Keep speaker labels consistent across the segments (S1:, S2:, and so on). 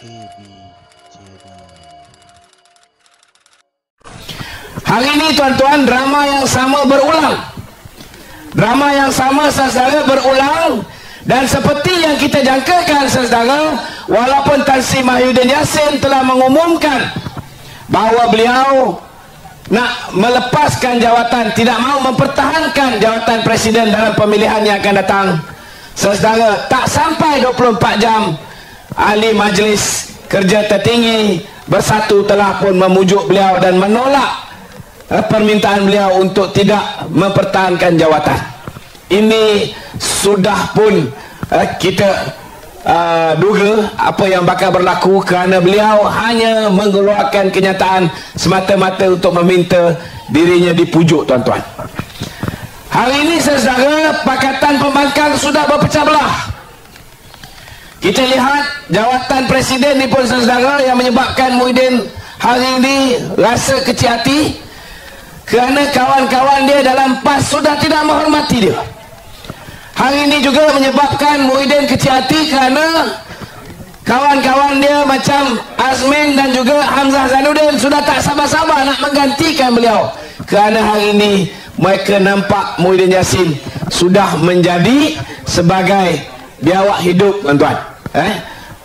S1: KB Channel.
S2: Hari ini tuan-tuan, drama yang sama berulang. Drama yang sama saudara berulang. Dan seperti yang kita jangkakan saudara, walaupun Tan Sri Mahyudin Yassin telah mengumumkan bahawa beliau nak melepaskan jawatan, tidak mahu mempertahankan jawatan presiden dalam pemilihan yang akan datang, saudara, tak sampai 24 jam ahli majlis kerja tertinggi bersatu telah pun memujuk beliau dan menolak permintaan beliau untuk tidak mempertahankan jawatan. Ini sudah pun kita duga apa yang bakal berlaku, kerana beliau hanya mengeluarkan kenyataan semata-mata untuk meminta dirinya dipujuk tuan-tuan. Hari ini saudara, Pakatan Pembangkang sudah berpecah belah. Kita lihat jawatan presiden ni pun saudara, yang menyebabkan Muhyiddin hari ini rasa kecil hati kerana kawan-kawan dia dalam PAS sudah tidak menghormati dia. Hari ini juga menyebabkan Muhyiddin kecil hati kerana kawan-kawan dia macam Azmin dan juga Hamzah Zainuddin sudah tak sabar-sabar nak menggantikan beliau, kerana hari ini mereka nampak Muhyiddin Yassin sudah menjadi sebagai biawak hidup tuan-tuan.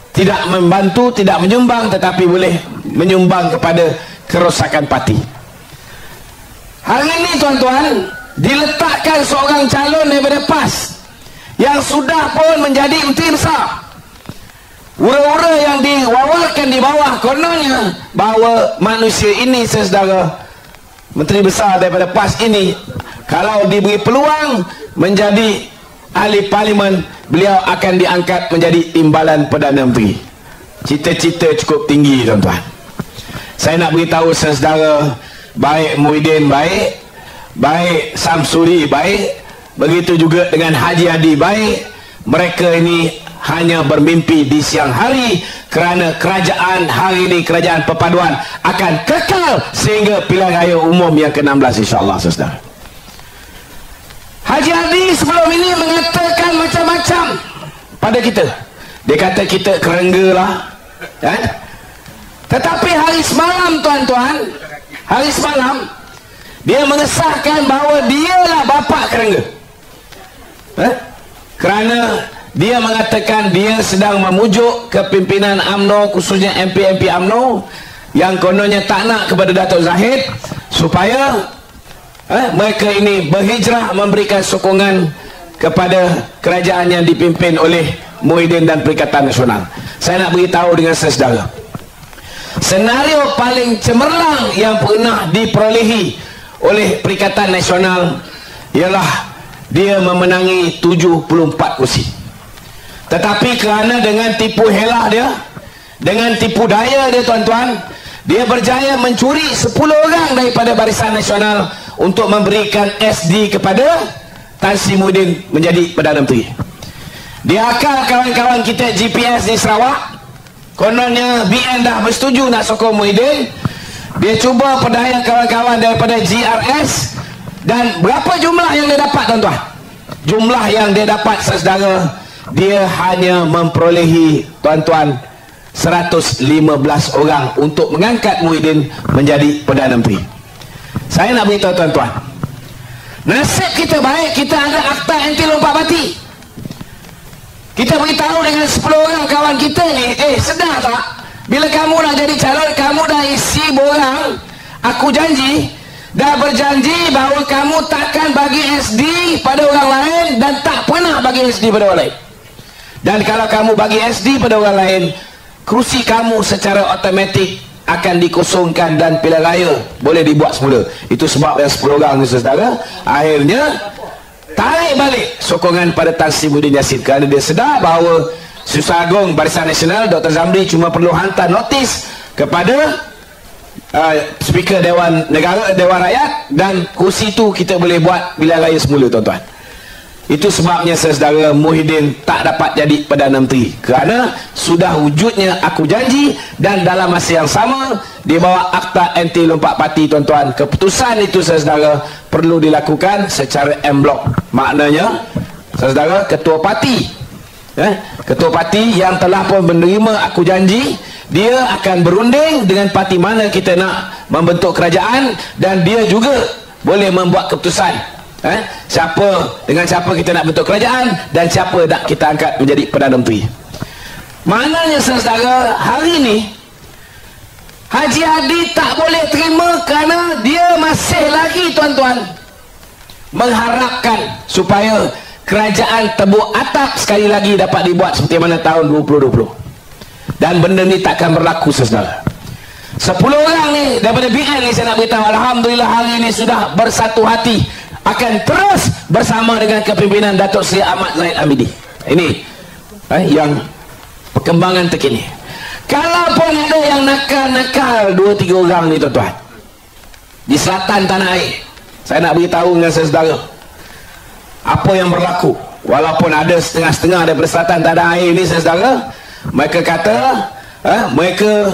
S2: Tidak membantu, tidak menyumbang, tetapi boleh menyumbang kepada kerosakan parti. Hari ini tuan-tuan, diletakkan seorang calon daripada PAS yang sudah pun menjadi menteri besar. Ura-ura yang diwawalkan di bawah kononnya bahawa manusia ini saudara, menteri besar daripada PAS ini, kalau diberi peluang menjadi ahli parlimen, beliau akan diangkat menjadi timbalan Perdana Menteri. Cita-cita cukup tinggi tuan-tuan. Saya nak beritahu saudara, baik Muhyiddin baik, baik Samsuri baik, begitu juga dengan Haji Hadi baik. Mereka ini hanya bermimpi di siang hari, kerana kerajaan hari ini, kerajaan perpaduan akan kekal sehingga pilihan raya umum yang ke-16 insya-Allah saudara. Haji Hadi sebelum ini mengatakan macam-macam pada kita. Dia kata kita kerengga lah, kan? Tetapi hari semalam tuan-tuan, hari semalam dia mengesahkan bahawa dialah bapa kerengga. Kerana dia mengatakan dia sedang memujuk kepimpinan UMNO, khususnya MP-MP UMNO yang kononnya tak nak kepada Datuk Zahid, supaya mereka ini berhijrah, memberikan sokongan kepada kerajaan yang dipimpin oleh Muhyiddin dan Perikatan Nasional. Saya nak beritahu dengan saudara, senario paling cemerlang yang pernah diperolehi oleh Perikatan Nasional ialah dia memenangi 74 kursi. Tetapi kerana dengan tipu helah dia, dengan tipu daya dia tuan-tuan, dia berjaya mencuri 10 orang daripada Barisan Nasional untuk memberikan SD kepada Tan Sri Muhyiddin menjadi Perdana Menteri. Dia akal kawan-kawan kita GPS di Sarawak, kononnya BN dah bersetuju nak sokong Muhyiddin. Dia cuba perdaya kawan-kawan daripada GRS, dan berapa jumlah yang dia dapat tuan-tuan? Jumlah yang dia dapat saudara, dia hanya memperolehi tuan-tuan 115 orang untuk mengangkat Muhyiddin menjadi Perdana Menteri. Saya nak beritahu tuan-tuan, nasib kita baik, kita ada akta anti lompat parti. Kita beritahu dengan 10 orang kawan kita ni, sedar tak? Bila kamu nak jadi calon, kamu dah isi borang, aku janji, dah berjanji bahawa kamu takkan bagi SD pada orang lain dan tak pernah bagi SD pada orang lain. Dan kalau kamu bagi SD pada orang lain, kerusi kamu secara automatik akan dikosongkan dan pilihan raya boleh dibuat semula. Itu sebab yang 10 orang ni saudara akhirnya tarik balik sokongan pada Tan Sri Muhyiddin Yassin, kerana dia sedar bahawa Susah Agung Barisan Nasional Dr. Zamri cuma perlu hantar notis kepada Speaker Dewan Negara, Dewan Rakyat, dan kursi itu kita boleh buat pilihan raya semula tuan-tuan. Itu sebabnya saudara, Muhyiddin tak dapat jadi Perdana Menteri, kerana sudah wujudnya aku janji, dan dalam masa yang sama dia bawa akta anti lompat parti tuan-tuan. Keputusan itu saudara perlu dilakukan secara en blok. Maknanya saudara, ketua parti yang telah pun menerima aku janji dia akan berunding dengan parti mana kita nak membentuk kerajaan, dan dia juga boleh membuat keputusan dengan siapa kita nak bentuk kerajaan dan siapa nak kita angkat menjadi Perdana Menteri. Maknanya saudara, hari ini Haji Hadi tak boleh terima kerana dia masih lagi tuan-tuan mengharapkan supaya kerajaan tebuk atap sekali lagi dapat dibuat seperti mana tahun 2020. Dan benda ni takkan berlaku saudara. 10 orang ni daripada BN ni saya nak beritahu, alhamdulillah hari ini sudah bersatu hati akan terus bersama dengan kepimpinan Datuk Seri Ahmad Zahid Hamidi. Ini yang perkembangan terkini. Kalaupun ada yang nakal-nakal 2-3 orang ni tuan-tuan di selatan tanah air, saya nak beritahu dengan saudara apa yang berlaku. Walaupun ada setengah-setengah daripada selatan tanah air ni saudara, mereka kata mereka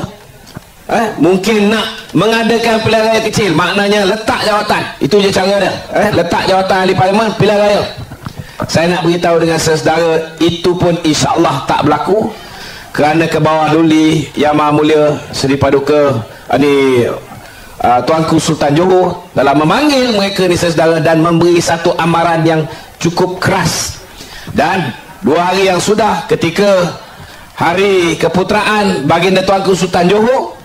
S2: mungkin nak mengadakan pilihan raya kecil, maknanya letak jawatan, itu je cara dia, letak jawatan di parlimen, pilihan raya. Saya nak beritahu dengan saudara, itu pun insya-Allah tak berlaku, kerana ke bawah duli Yang Maha Mulia Seri Paduka Tuanku Sultan Johor dalam memanggil mereka ni saudara dan memberi satu amaran yang cukup keras. Dan 2 hari yang sudah, ketika hari keputeraan baginda Tuanku Sultan Johor,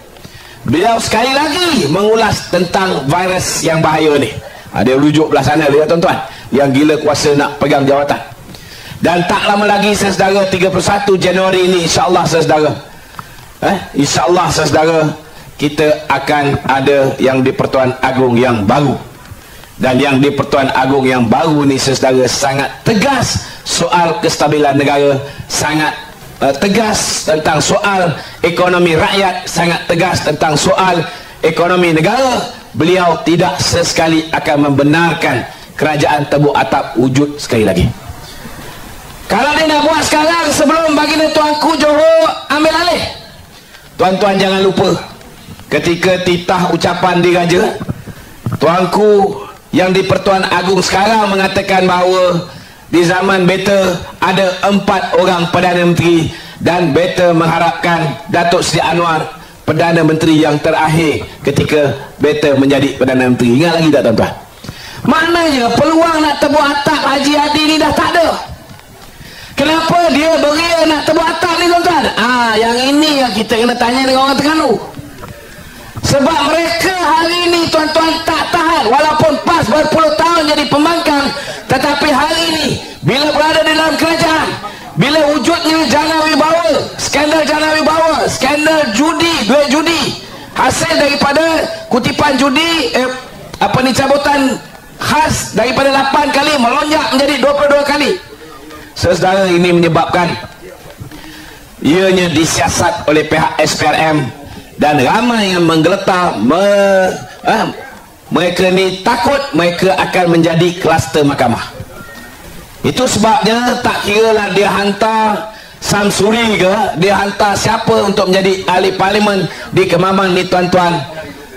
S2: beliau sekali lagi mengulas tentang virus yang bahaya ni. Dia rujuk belah sana dia tuan-tuan, yang gila kuasa nak pegang jawatan. Dan tak lama lagi saudara, 31 Januari ini insya-Allah saudara, insya-Allah saudara, kita akan ada yang di Pertuan Agong yang baru. Dan yang di Pertuan Agong yang baru ni saudara sangat tegas soal kestabilan negara, sangat tegas tentang soal ekonomi rakyat, sangat tegas tentang soal ekonomi negara. Beliau tidak sesekali akan membenarkan kerajaan tebuk atap wujud sekali lagi. Kalau dia nak buat sekarang sebelum baginda Tuanku Johor ambil alih, tuan-tuan jangan lupa ketika titah ucapan diraja, Tuanku yang di Pertuan Agong sekarang mengatakan bahawa di zaman beta ada 4 orang Perdana Menteri, dan beta mengharapkan Datuk Seri Anwar Perdana Menteri yang terakhir ketika beta menjadi Perdana Menteri. Ingat lagi tak tuan-tuan? Maknanya peluang nak tebuk atap Haji Hadi ni dah tak ada. Kenapa dia beria nak tebuk atap ni tuan-tuan? Yang ini yang kita kena tanya dengan orang Terengganu. Sebab mereka hari ini tuan-tuan tak tahan, walaupun PAS berpuluh tahun jadi pembangkang, tetapi hari ini bila berada di dalam kerajaan, bila wujudnya jana wibawa, skandal jana wibawa, skandal judi, duit judi, hasil daripada kutipan judi, cabutan khas daripada 8 kali melonjak menjadi 22 kali. Saudara, ini menyebabkan ianya disiasat oleh pihak SPRM, dan ramai yang menggeletar mereka ni takut mereka akan menjadi kluster mahkamah. Itu sebabnya tak kira lah dia hantar Samsuri ke, dia hantar siapa untuk menjadi ahli parlimen di Kemaman ni tuan-tuan,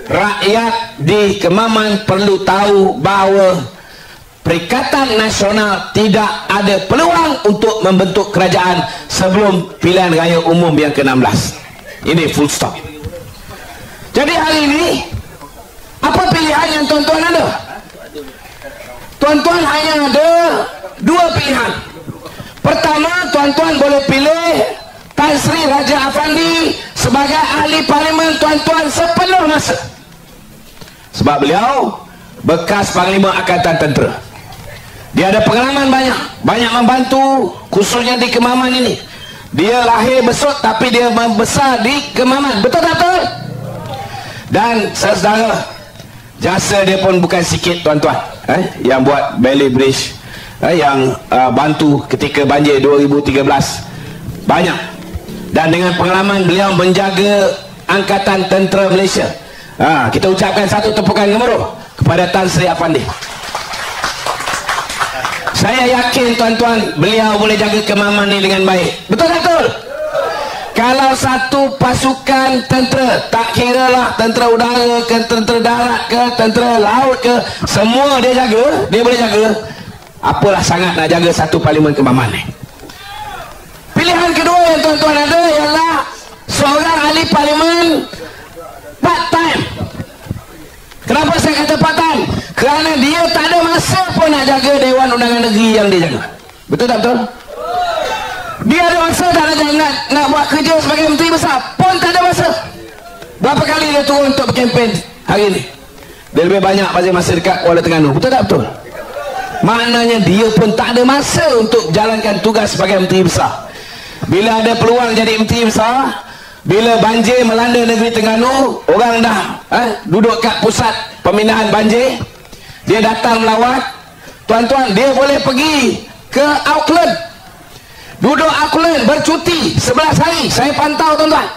S2: rakyat di Kemaman perlu tahu bahawa Perikatan Nasional tidak ada peluang untuk membentuk kerajaan sebelum pilihan raya umum yang ke-16. Ini full stop. Jadi hari ini apa pilihan yang tuan-tuan ada? Tuan-tuan hanya ada 2 pilihan. Pertama, tuan-tuan boleh pilih Tan Sri Raja Afandi sebagai ahli parlimen tuan-tuan sepenuh masa. Sebab beliau bekas Panglima Angkatan Tentera. Dia ada pengalaman banyak membantu khususnya di Kemaman ini. Dia lahir besut tapi dia membesar di Kemaman. Betul tak betul? Dan saudara, jasa dia pun bukan sikit tuan-tuan. Yang buat Bailey Bridge, yang bantu ketika banjir 2013, banyak. Dan dengan pengalaman beliau menjaga Angkatan Tentera Malaysia, kita ucapkan satu tepukan gemuruh kepada Tan Sri Afandi. Saya yakin tuan-tuan beliau boleh jaga Kemaman ni dengan baik. Betul tak betul? Kalau satu pasukan tentera, tak kira lah tentera udara ke, tentera darat ke, tentera laut ke, semua dia jaga, dia boleh jaga. Apalah sangat nak jaga satu parlimen Kemaman ni. Pilihan kedua yang tuan-tuan ada ialah seorang ahli parlimen part time. Kenapa saya kata part time? Kerana dia tak ada masa pun nak jaga Dewan Undangan Negeri yang dia jaga. Betul tak betul? Dia ada masa tak nak buat kerja sebagai menteri besar pun tak ada masa. Berapa kali dia turun untuk berkempen hari ini? Dia lebih banyak pada masa dekat Kuala Terengganu. Betul tak betul? Maknanya dia pun tak ada masa untuk jalankan tugas sebagai menteri besar. Bila ada peluang jadi menteri besar, bila banjir melanda negeri Terengganu, orang dah duduk kat pusat pemindahan banjir, dia datang melawat. Tuan-tuan, dia boleh pergi ke Auckland, duduk Auckland bercuti 11 hari. Saya pantau tuan-tuan,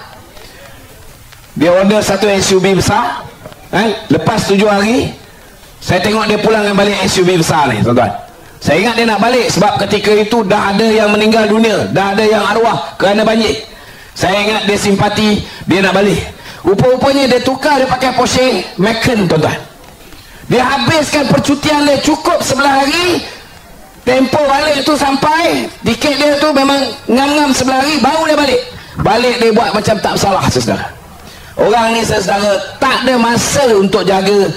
S2: dia order satu SUV besar, lepas 7 hari saya tengok dia pulangkan balik SUV besar ni tuan-tuan. Saya ingat dia nak balik sebab ketika itu dah ada yang meninggal dunia, dah ada yang arwah kerana banjir. Saya ingat dia simpati, dia nak balik. Rupa-rupanya dia tukar, dia pakai Porsche Macan tuan-tuan. Dia habiskan percutian dia cukup 11 hari. Tempoh balik tu sampai, tiket dia tu memang ngam-ngam 11 hari, baru dia balik. Balik dia buat macam tak bersalah, saudara. Orang ni, saudara, tak ada masa untuk jaga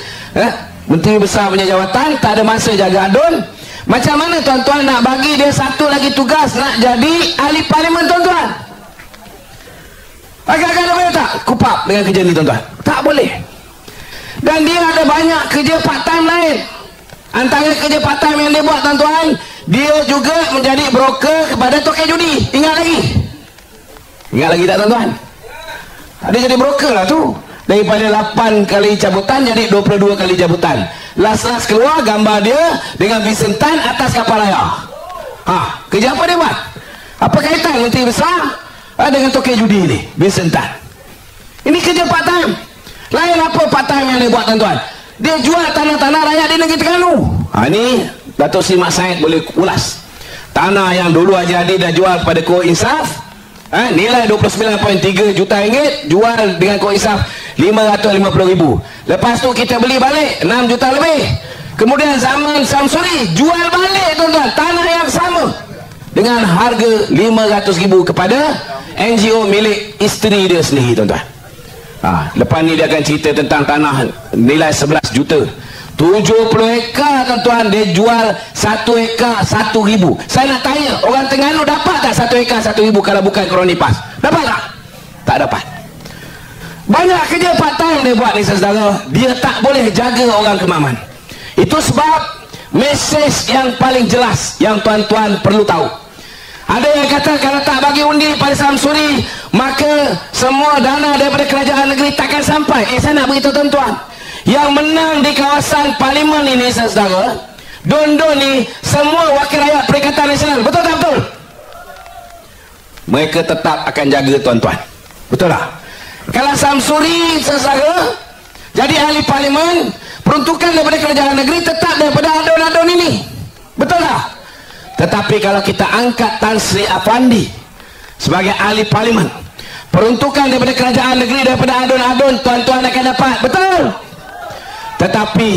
S2: menteri besar punya jawatan, tak ada masa jaga adun. Macam mana tuan-tuan nak bagi dia satu lagi tugas, nak jadi ahli parlimen tuan-tuan? Agak-agak boleh tak kupap dengan kerja ni tuan-tuan? Tak boleh. Dan dia ada banyak kerja part time lain. Antara kerja part time yang dia buat tuan-tuan, dia juga menjadi broker kepada token judi. Ingat lagi? Ingat lagi tak tuan-tuan? Dia jadi broker lah tu. Daripada 8 kali cabutan jadi 22 kali cabutan. Last keluar gambar dia dengan Vincent Tan atas kapal layar. Kerja apa dia buat? Apa kaitan menteri besar dengan token judi ni, Vincent Tan? Ini kerja part time. Lain apa part time yang dia buat tuan-tuan? Dia jual tanah-tanah rakyat di negeri Terengganu. Ini Datuk Seri Mat Said boleh ulas. Tanah yang dulu Haji Hadi dah jual kepada Ko Insaf, nilai 29.3 juta ringgit, jual dengan Ko Insaf 550,000. Lepas tu kita beli balik 6 juta lebih. Kemudian zaman Samsuri jual balik tuan-tuan tanah yang sama dengan harga 500,000 kepada NGO milik isteri dia sendiri tuan-tuan. Lepas ni dia akan cerita tentang tanah nilai 11 juta. 70 ekar tuan-tuan, dia jual 1 ekar 1,000. Saya nak tanya, orang Terengganu dapat tak 1 ekar 1,000 kalau bukan kroni PAS? Dapat tak? Tak dapat. Banyak kerja part time dia buat ni saudara. Dia tak boleh jaga orang Kemaman. Itu sebab mesej yang paling jelas yang tuan-tuan perlu tahu. Ada yang kata kalau tak bagi undi pada Samsuri, maka semua dana daripada kerajaan negeri takkan sampai. Saya nak beritahu tuan-tuan, yang menang di kawasan parlimen ini saudara, Don-don ni semua wakil rakyat Perikatan Nasional. Betul tak betul? Mereka tetap akan jaga tuan-tuan. Betul tak? Kalau Samsuri saudara jadi ahli parlimen, peruntukan daripada kerajaan negeri tetap daripada adun-adun ini. Betul tak? Tetapi kalau kita angkat Tan Sri Afandi sebagai ahli parlimen, peruntukan daripada kerajaan negeri daripada adun-adun tuan-tuan akan dapat. Betul? Tetapi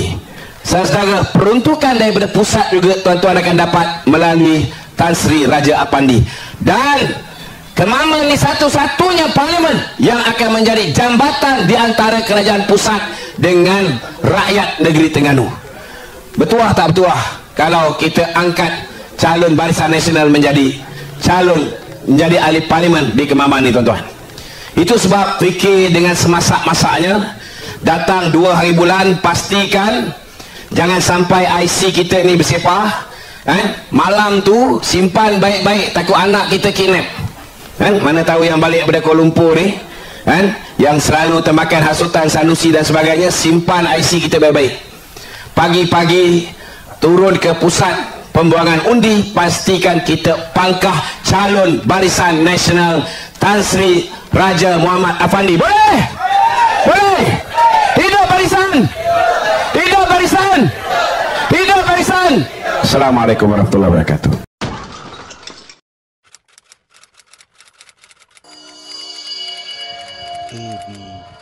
S2: saudara, peruntukan daripada pusat juga tuan-tuan akan dapat melalui Tan Sri Raja Apandi. Dan Kemaman ni satu-satunya parlimen yang akan menjadi jambatan di antara kerajaan pusat dengan rakyat negeri Terengganu. Betul tak betul kalau kita angkat calon Barisan Nasional menjadi ahli parlimen di Kemaman ni tuan-tuan? Itu sebab fikir dengan semasak-masaknya, datang 2 hari bulan, pastikan jangan sampai IC kita ni bersepah. Malam tu simpan baik-baik, takut anak kita kidnap. Mana tahu yang balik daripada Kuala Lumpur ni, yang selalu termakan hasutan Sanusi dan sebagainya. Simpan IC kita baik-baik. Pagi-pagi turun ke pusat pembuangan undi, pastikan kita pangkah calon Barisan Nasional Tan Sri Raja Muhammad Afandi. Boleh? Boleh? Hidup barisan! Hidup barisan! Hidup barisan! Assalamualaikum warahmatullahi wabarakatuh.
S1: AB